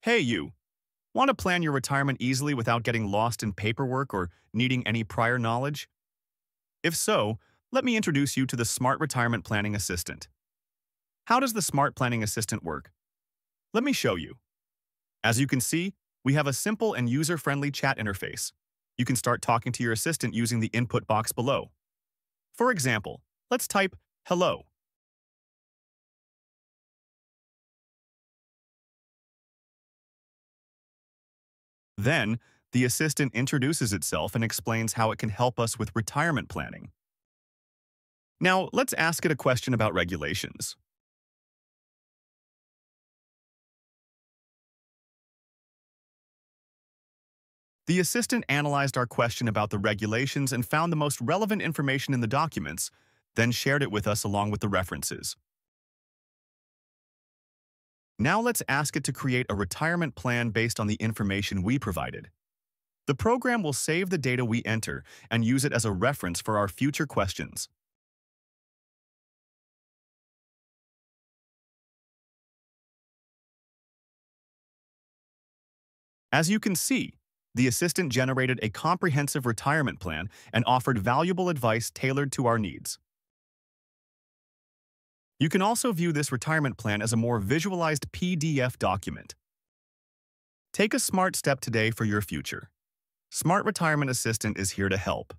Hey, you. Want to plan your retirement easily without getting lost in paperwork or needing any prior knowledge? If so, let me introduce you to the Smart Retirement Planning Assistant. How does the Smart Planning Assistant work? Let me show you. As you can see, we have a simple and user-friendly chat interface. You can start talking to your assistant using the input box below. For example, let's type, "Hello." Then, the assistant introduces itself and explains how it can help us with retirement planning. Now, let's ask it a question about regulations. The assistant analyzed our question about the regulations and found the most relevant information in the documents, then shared it with us along with the references. Now let's ask it to create a retirement plan based on the information we provided. The program will save the data we enter and use it as a reference for our future questions. As you can see, the assistant generated a comprehensive retirement plan and offered valuable advice tailored to our needs. You can also view this retirement plan as a more visualized PDF document. Take a smart step today for your future. Smart Retirement Assistant is here to help.